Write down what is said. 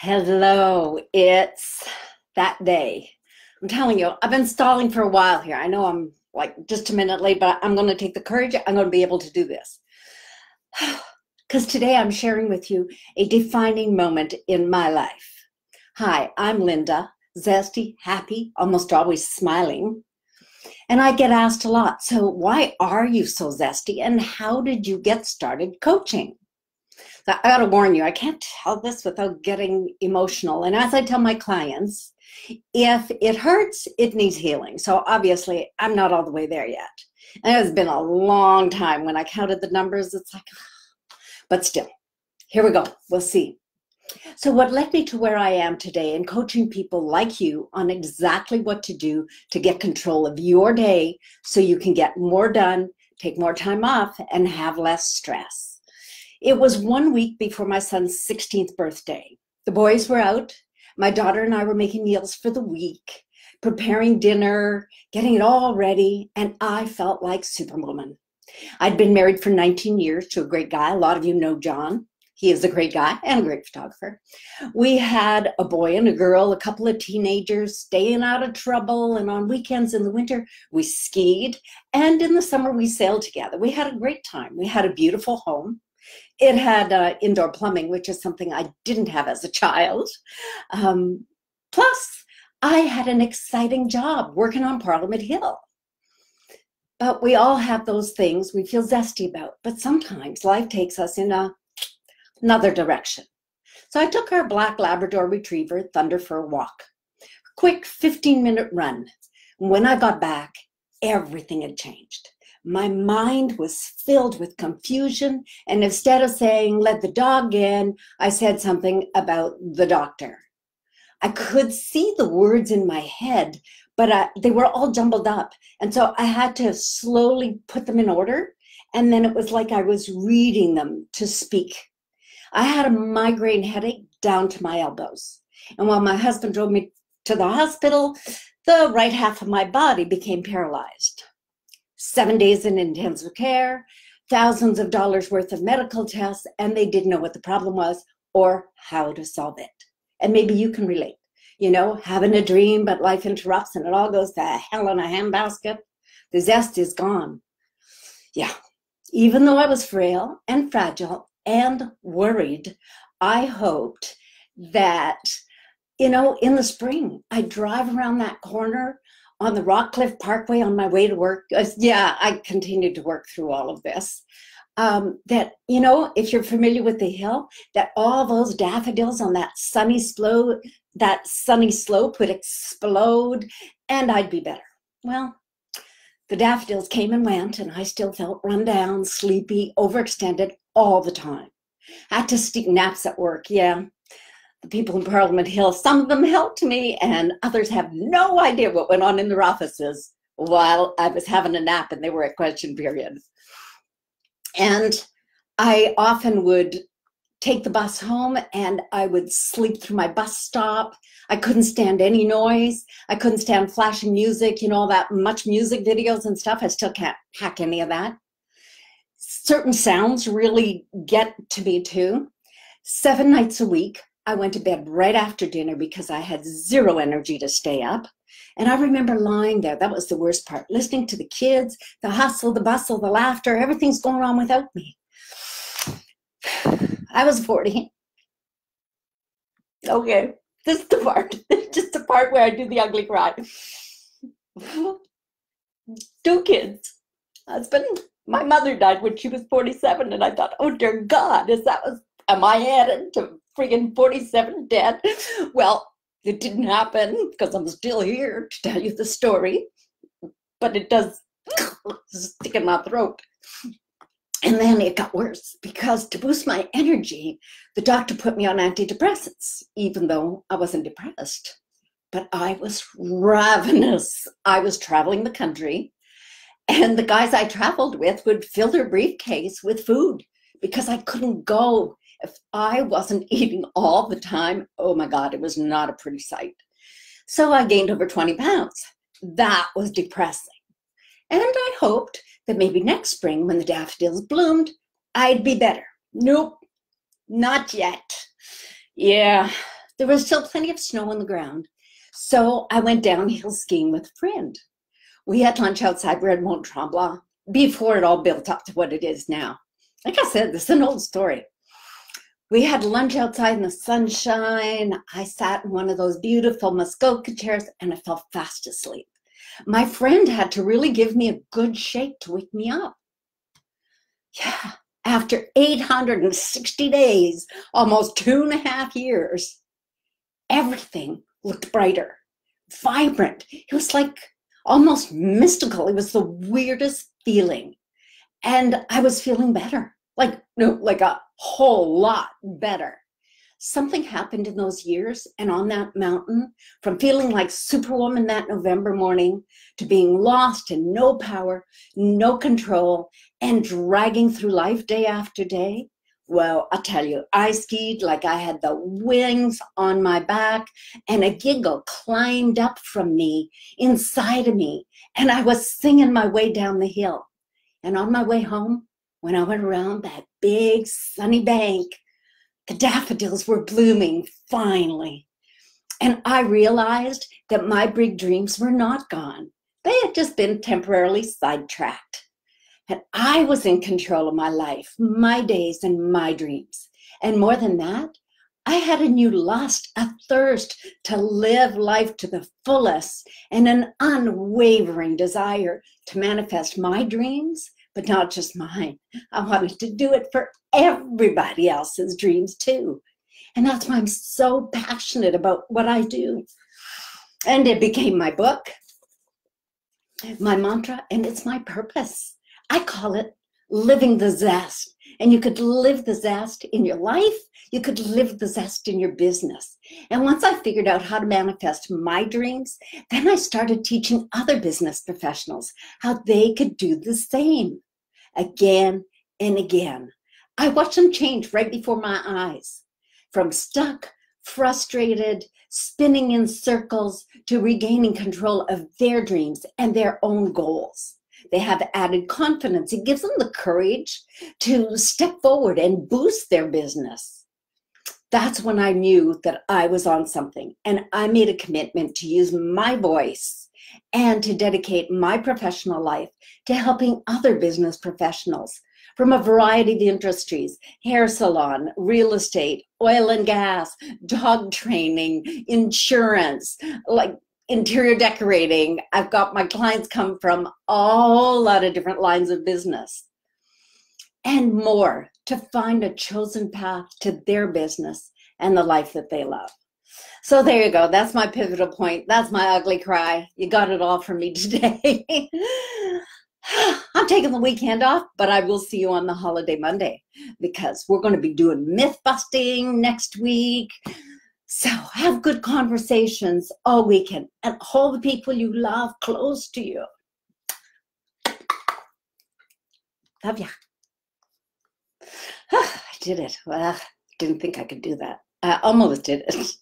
Hello, it's that day. I'm telling you, I've been stalling for a while here. I know I'm like just a minute late, but I'm going to take the courage. I'm going to be able to do this. Because today I'm sharing with you a defining moment in my life. Hi, I'm Linda, zesty, happy, almost always smiling. And I get asked a lot, so why are you so zesty and how did you get started coaching? I got to warn you, I can't tell this without getting emotional. And as I tell my clients, if it hurts, it needs healing. So obviously, I'm not all the way there yet. And it's been a long time. When I counted the numbers, it's like, but still, here we go. We'll see. So what led me to where I am today and coaching people like you on exactly what to do to get control of your day so you can get more done, take more time off, and have less stress. It was 1 week before my son's 16th birthday. The boys were out. My daughter and I were making meals for the week, preparing dinner, getting it all ready, and I felt like Superwoman. I'd been married for 19 years to a great guy. A lot of you know John. He is a great guy and a great photographer. We had a boy and a girl, a couple of teenagers, staying out of trouble, and on weekends in the winter, we skied, and in the summer, we sailed together. We had a great time. We had a beautiful home. It had indoor plumbing, which is something I didn't have as a child. Plus, I had an exciting job working on Parliament Hill. But we all have those things we feel zesty about. But sometimes life takes us in another direction. So I took our black Labrador retriever, Thunder, for a walk. A quick 15-minute run. When I got back, everything had changed. My mind was filled with confusion, and instead of saying, let the dog in, I said something about the doctor. I could see the words in my head, but they were all jumbled up. And so I had to slowly put them in order, and then it was like I was reading them to speak. I had a migraine headache down to my elbows. And while my husband drove me to the hospital, the right half of my body became paralyzed. 7 days in intensive care, thousands of dollars worth of medical tests, and they didn't know what the problem was or how to solve it. And maybe you can relate. You know, having a dream, but life interrupts and it all goes to hell in a handbasket. The zest is gone. Yeah, even though I was frail and fragile and worried, I hoped that, you know, in the spring, I'd drive around that corner on the Rockcliffe Parkway on my way to work. Yeah, I continued to work through all of this. That, you know, if you're familiar with the hill, that all those daffodils on that sunny slope would explode and I'd be better. Well, the daffodils came and went and I still felt run down, sleepy, overextended all the time. I had to take naps at work, yeah. The people in Parliament Hill, some of them helped me and others have no idea what went on in their offices while I was having a nap and they were at question period. And I often would take the bus home and I would sleep through my bus stop. I couldn't stand any noise. I couldn't stand flashing music, you know, all that much music videos and stuff. I still can't hack any of that. Certain sounds really get to me too. 7 nights a week, I went to bed right after dinner because I had zero energy to stay up. And I remember lying there, that was the worst part, listening to the kids, the hustle, the bustle, the laughter, everything's going on without me. I was 40. Okay, this is the part, just the part where I do the ugly cry. 2 kids, husband. My mother died when she was 47, and I thought, oh dear God, am I headed to friggin' 47 dead? Well, it didn't happen because I'm still here to tell you the story, but it does stick in my throat. And then it got worse because to boost my energy, the doctor put me on antidepressants, even though I wasn't depressed. But I was ravenous. I was traveling the country, and the guys I traveled with would fill their briefcase with food because I couldn't go. If I wasn't eating all the time, oh my God, it was not a pretty sight. So I gained over 20 pounds. That was depressing. And I hoped that maybe next spring when the daffodils bloomed, I'd be better. Nope, not yet. Yeah, There was still plenty of snow on the ground. So I went downhill skiing with a friend. We had lunch outside. We're at Mont Tremblant before it all built up to what it is now. Like I said, this is an old story. We had lunch outside in the sunshine. I sat in one of those beautiful Muskoka chairs and I fell fast asleep. My friend had to really give me a good shake to wake me up. Yeah, after 860 days, almost 2.5 years, everything looked brighter, vibrant. It was like almost mystical. It was the weirdest feeling. And I was feeling better, like a whole lot better. Something happened in those years and on that mountain, from feeling like Superwoman that November morning to being lost and no power, no control, and dragging through life day after day. Well, I'll tell you, I skied like I had the wings on my back, and a giggle climbed up from me, inside of me, and I was singing my way down the hill. And on my way home, when I went around that big sunny bank, the daffodils were blooming finally. And I realized that my big dreams were not gone. They had just been temporarily sidetracked. And I was in control of my life, my days, and my dreams. And more than that, I had a new lust, a thirst to live life to the fullest, and an unwavering desire to manifest my dreams, but not just mine. I wanted to do it for everybody else's dreams too. And that's why I'm so passionate about what I do. And it became my book, my mantra, and it's my purpose. I call it living the zest. And you could live the zest in your life. You could live the zest in your business. And once I figured out how to manifest my dreams, then I started teaching other business professionals how they could do the same again and again. I watched them change right before my eyes, from stuck, frustrated, spinning in circles to regaining control of their dreams and their own goals. They have added confidence. It gives them the courage to step forward and boost their business. That's when I knew that I was on something, and I made a commitment to use my voice and to dedicate my professional life to helping other business professionals from a variety of industries: hair salon, real estate, oil and gas, dog training, insurance, like interior decorating. I've got my clients come from a whole lot of different lines of business and more, to find a chosen path to their business and the life that they love. So there you go. That's my pivotal point. That's my ugly cry. You got it all from me today. I'm taking the weekend off, but I will see you on the holiday Monday, because we're going to be doing myth busting next week. So have good conversations all weekend and hold the people you love close to you. Love ya. I did it. Well, didn't think I could do that. I almost did it.